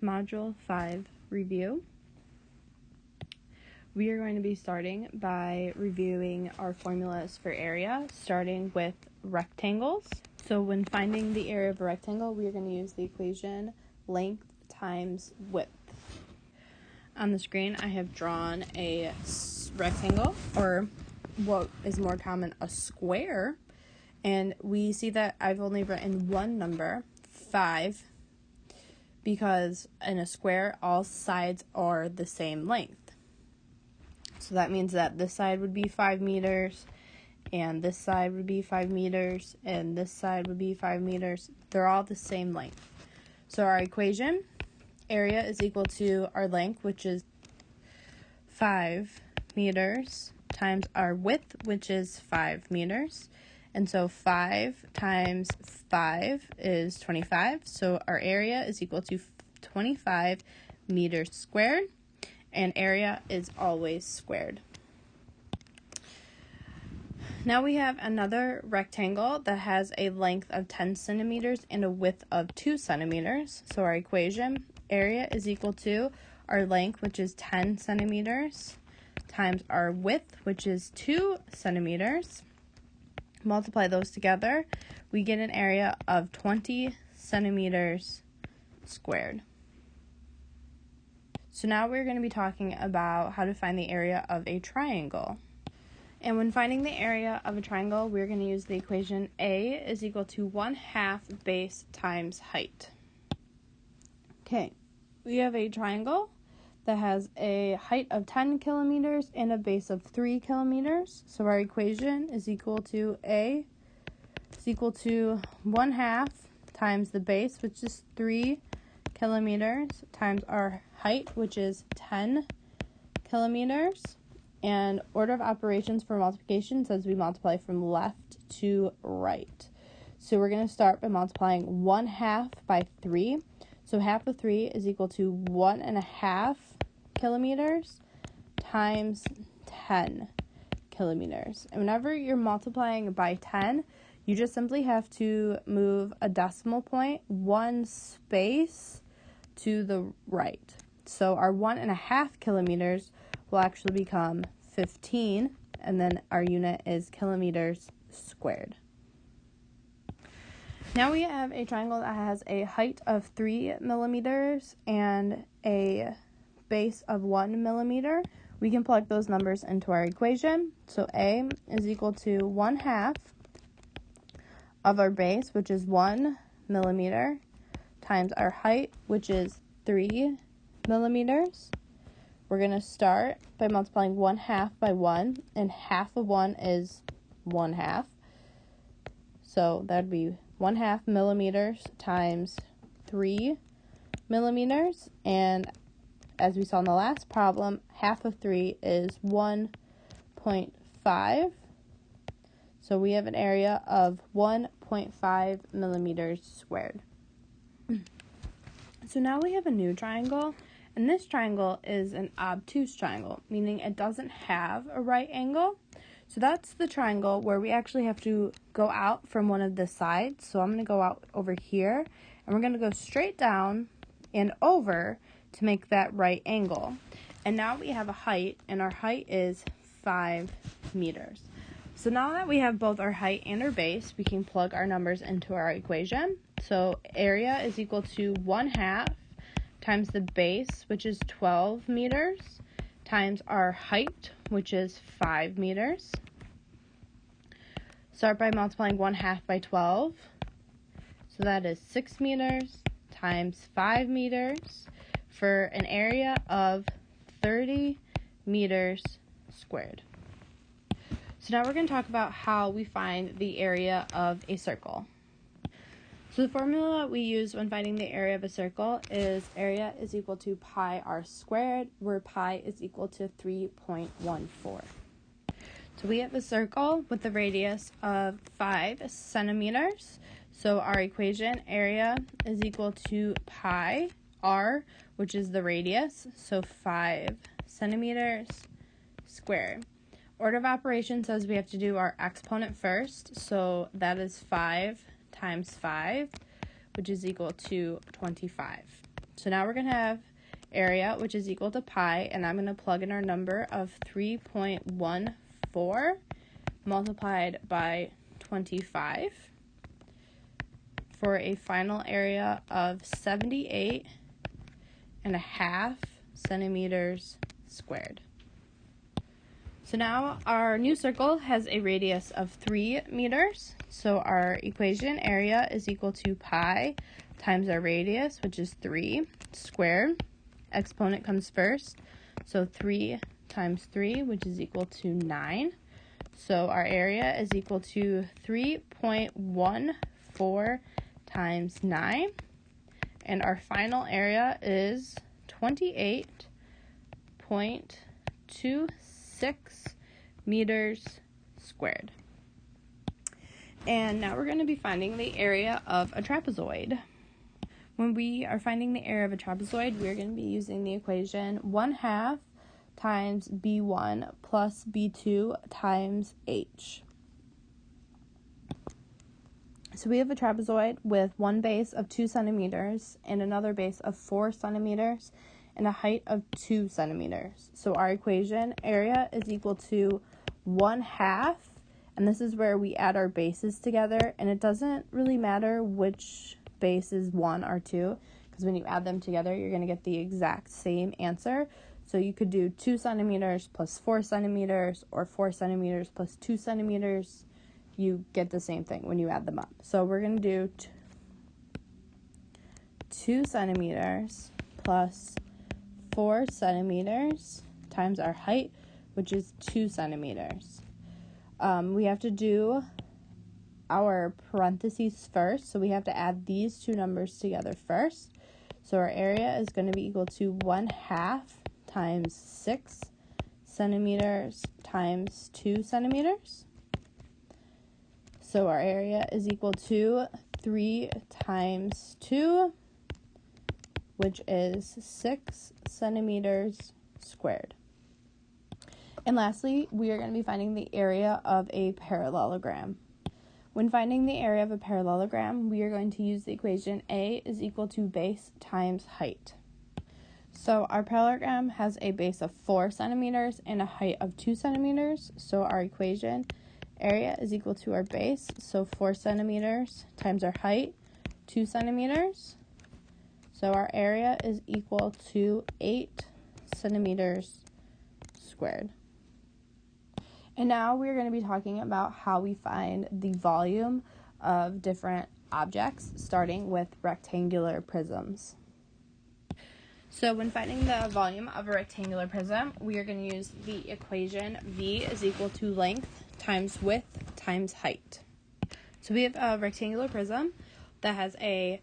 Module 5 review. We are going to be starting by reviewing our formulas for area, starting with rectangles. So when finding the area of a rectangle, we are going to use the equation length times width. On the screen, I have drawn a rectangle, or what is more common, a square. And we see that I've only written one number, 5, because in a square, all sides are the same length. So that means that this side would be 5 meters, and this side would be 5 meters, and this side would be 5 meters. They're all the same length. So our equation, area is equal to our length, which is 5 meters, times our width, which is 5 meters. And so 5 times 5 is 25. So our area is equal to 25 meters squared. And area is always squared. Now we have another rectangle that has a length of 10 centimeters and a width of 2 centimeters. So our equation, area is equal to our length, which is 10 centimeters, times our width, which is 2 centimeters. Multiply those together, we get an area of 20 centimeters squared. So now we're going to be talking about how to find the area of a triangle. And when finding the area of a triangle, we're going to use the equation A is equal to 1/2 base times height. Okay, we have a triangle that has a height of 10 kilometers and a base of 3 kilometers. So our equation is equal to A is equal to 1/2 times the base, which is 3 kilometers, times our height, which is 10 kilometers. And order of operations for multiplication says we multiply from left to right. So we're going to start by multiplying 1/2 by 3. So half of 3 is equal to 1.5 kilometers times 10 kilometers. And whenever you're multiplying by 10, you just simply have to move a decimal point one space to the right. So our 1.5 kilometers will actually become 15, and then our unit is kilometers squared. Now we have a triangle that has a height of 3 millimeters and a base of 1 millimeter. We can plug those numbers into our equation. So A is equal to 1/2 of our base, which is 1 millimeter, times our height, which is 3 millimeters. We're going to start by multiplying 1/2 by 1, and half of 1 is 1/2. So that would be 1/2 millimeters times 3 millimeters. And as we saw in the last problem, half of 3 is 1.5. So we have an area of 1.5 millimeters squared. So now we have a new triangle, and this triangle is an obtuse triangle, meaning it doesn't have a right angle. So that's the triangle where we actually have to go out from one of the sides. So I'm going to go out over here, and we're going to go straight down and over to make that right angle. And now we have a height, and our height is 5 meters. So now that we have both our height and our base, we can plug our numbers into our equation. So area is equal to 1/2 times the base, which is 12 meters, times our height, which is 5 meters. Start by multiplying 1/2 by 12. So that is 6 meters times 5 meters for an area of 30 meters squared. So now we're going to talk about how we find the area of a circle. So the formula we use when finding the area of a circle is area is equal to pi r squared, where pi is equal to 3.14. So we have a circle with a radius of 5 centimeters. So our equation, area is equal to pi r, which is the radius, so 5 centimeters squared. Order of operations says we have to do our exponent first, so that is 5 times 5, which is equal to 25. So now we're going to have area, which is equal to pi, and I'm going to plug in our number of 3.14 multiplied by 25 for a final area of 78.5 centimeters squared. So now our new circle has a radius of 3 meters. So our equation area is equal to pi times our radius, which is 3, squared. Exponent comes first. So 3 times 3, which is equal to 9. So our area is equal to 3.14 times 9. And our final area is 28.26 meters squared. And now we're going to be finding the area of a trapezoid. When we are finding the area of a trapezoid, we're going to be using the equation 1/2 times b1 plus b2 times h. So we have a trapezoid with one base of 2 centimeters and another base of 4 centimeters and a height of 2 centimeters. So our equation area is equal to 1/2, and this is where we add our bases together, and it doesn't really matter which base is 1 or 2, because when you add them together, you're going to get the exact same answer. So you could do 2 centimeters plus 4 centimeters, or 4 centimeters plus 2 centimeters. You get the same thing when you add them up. So we're going to do 2 centimeters plus 4 centimeters times our height, which is 2 centimeters. We have to do our parentheses first, so we have to add these two numbers together first. So our area is going to be equal to 1/2 times 6 centimeters times 2 centimeters. So our area is equal to 3 times 2, which is 6 centimeters squared. And lastly, we are going to be finding the area of a parallelogram. When finding the area of a parallelogram, we are going to use the equation A is equal to base times height. So our parallelogram has a base of 4 centimeters and a height of 2 centimeters. So our equation area is equal to our base, so 4 centimeters times our height, 2 centimeters. So our area is equal to 8 centimeters squared. And now we're going to be talking about how we find the volume of different objects, starting with rectangular prisms. So when finding the volume of a rectangular prism, we are going to use the equation V is equal to length times width times height. So we have a rectangular prism that has a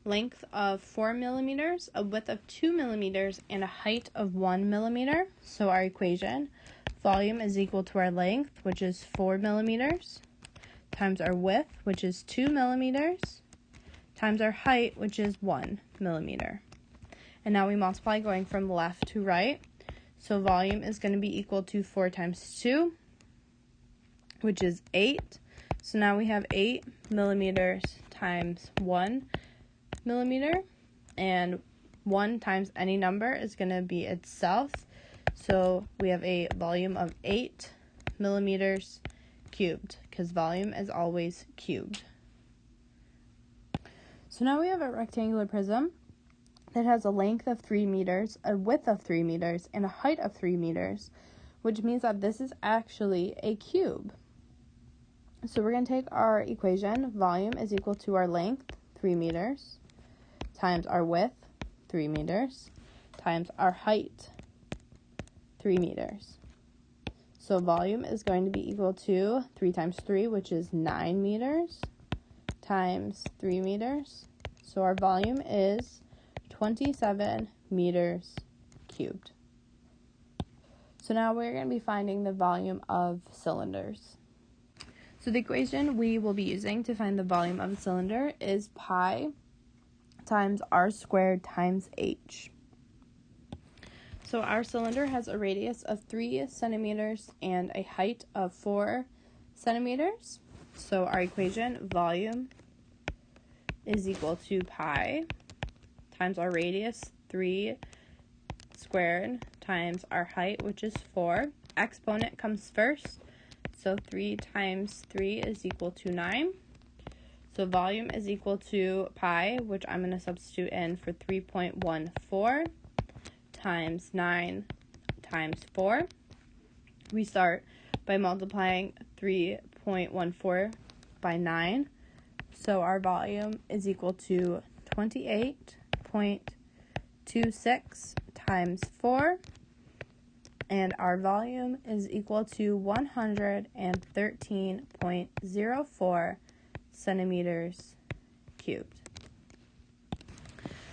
length of 4 millimeters, a width of 2 millimeters, and a height of 1 millimeter. So our equation, volume is equal to our length, which is 4 millimeters, times our width, which is 2 millimeters, times our height, which is 1 millimeter. And now we multiply going from left to right. So volume is going to be equal to 4 times 2, which is 8. So now we have 8 millimeters times 1 millimeter, and 1 times any number is going to be itself. So we have a volume of 8 millimeters cubed, because volume is always cubed. So now we have a rectangular prism that has a length of 3 meters, a width of 3 meters, and a height of 3 meters, which means that this is actually a cube. So we're going to take our equation, volume is equal to our length, 3 meters, times our width, 3 meters, times our height, 3 meters. So volume is going to be equal to 3 times 3, which is 9 meters, times 3 meters. So our volume is 27 meters cubed. So now we're going to be finding the volume of cylinders. So the equation we will be using to find the volume of a cylinder is pi times r squared times h. So our cylinder has a radius of 3 centimeters and a height of 4 centimeters. So our equation, volume, is equal to pi times our radius, 3 squared, times our height, which is 4. Exponent comes first, so 3 times 3 is equal to 9. So volume is equal to pi, which I'm going to substitute in for 3.14 times 9 times 4. We start by multiplying 3.14 by 9. So our volume is equal to 28.26 times 4. And our volume is equal to 113.04 centimeters cubed.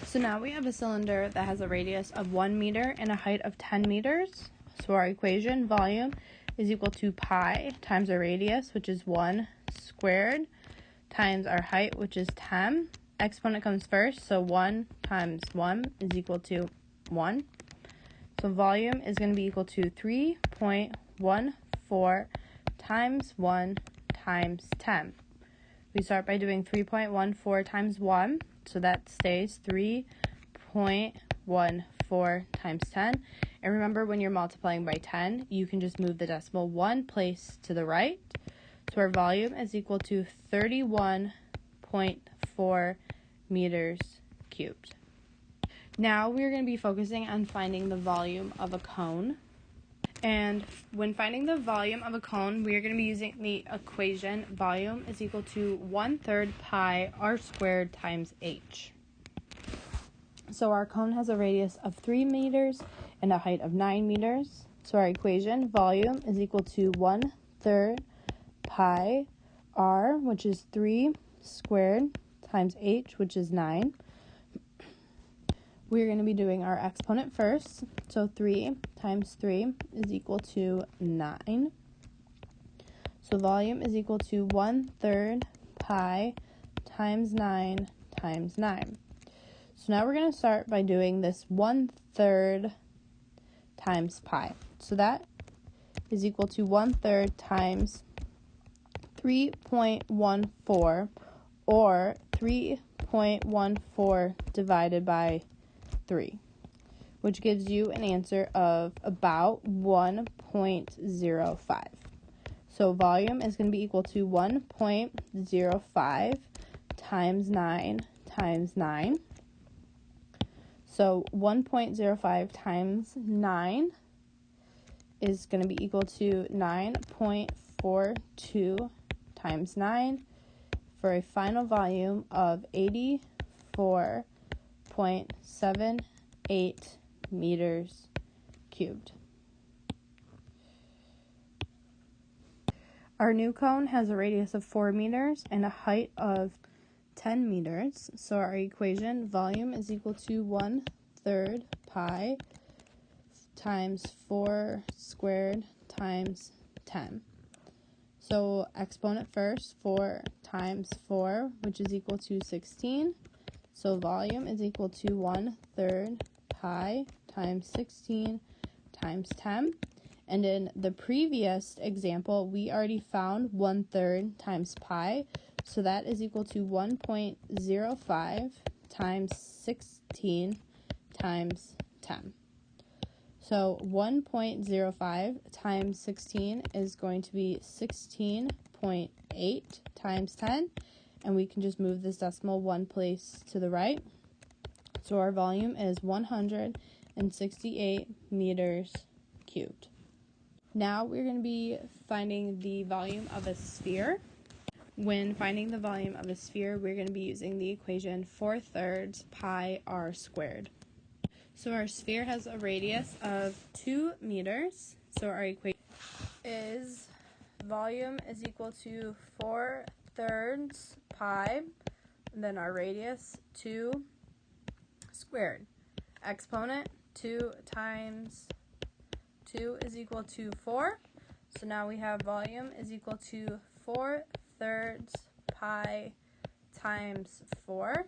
So now we have a cylinder that has a radius of 1 meter and a height of 10 meters. So our equation, volume, is equal to pi times our radius, which is 1 squared, times our height, which is 10. Exponent comes first, so 1 times 1 is equal to 1. So volume is going to be equal to 3.14 times 1 times 10. We start by doing 3.14 times 1, so that stays 3.14 times 10. And remember, when you're multiplying by 10, you can just move the decimal one place to the right. So our volume is equal to 31.4 meters cubed. Now we're going to be focusing on finding the volume of a cone. And when finding the volume of a cone, we are going to be using the equation volume is equal to 1/3 pi r squared times h. So our cone has a radius of 3 meters and a height of 9 meters. So our equation volume is equal to 1/3 pi r, which is 3 squared, times h, which is 9. We're going to be doing our exponent first. So 3 times 3 is equal to 9. So volume is equal to 1/3 pi times 9 times 9. So now we're going to start by doing this 1/3 times pi. So that is equal to 1/3 times 3.14, or 3.14 divided by 3, which gives you an answer of about 1.05. So volume is going to be equal to 1.05 times 9 times 9. So 1.05 times 9 is going to be equal to 9.42 times 9, for a final volume of 84.78 meters cubed. Our new cone has a radius of 4 meters and a height of 10 meters. So our equation, volume is equal to 1/3 pi times 4 squared times 10. So exponent first, 4 times 4, which is equal to 16. So volume is equal to 1/3 pi times 16 times 10. And in the previous example, we already found 1/3 times pi. So that is equal to 1.05 times 16 times 10. So 1.05 times 16 is going to be 16.8 times 10. And we can just move this decimal one place to the right. So our volume is 168 meters cubed. Now we're going to be finding the volume of a sphere. When finding the volume of a sphere, we're going to be using the equation 4/3 pi r squared. So our sphere has a radius of 2 meters. So our equation is volume is equal to 4/3 pi, and then our radius 2 squared. Exponent 2 times 2 is equal to 4. So now we have volume is equal to 4/3 pi times 4.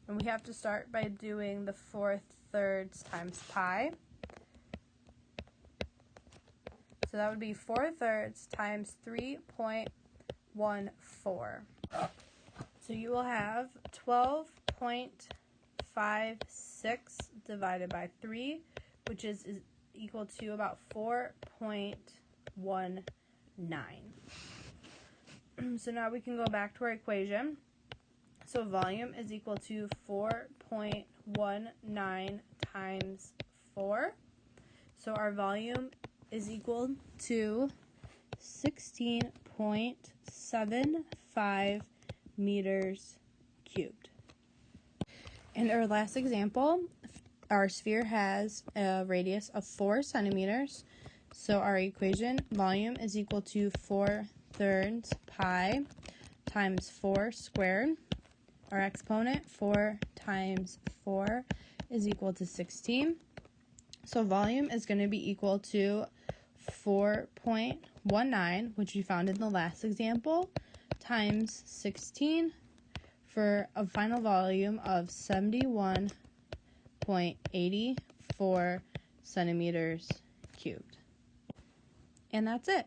And we have to start by doing the 4/3 times pi. So that would be 4/3 times 3.14. So you will have 12.5 0.56 divided by 3, which is equal to about 4.19. So now we can go back to our equation. So volume is equal to 4.19 times 4. So our volume is equal to 16.75 meters cubed. In our last example, our sphere has a radius of 4 centimeters. So our equation, volume is equal to 4/3 pi times 4 squared. Our exponent, 4 times 4, is equal to 16. So volume is going to be equal to 4.19, which we found in the last example, times 16 for a final volume of 71.84 centimeters cubed. And that's it.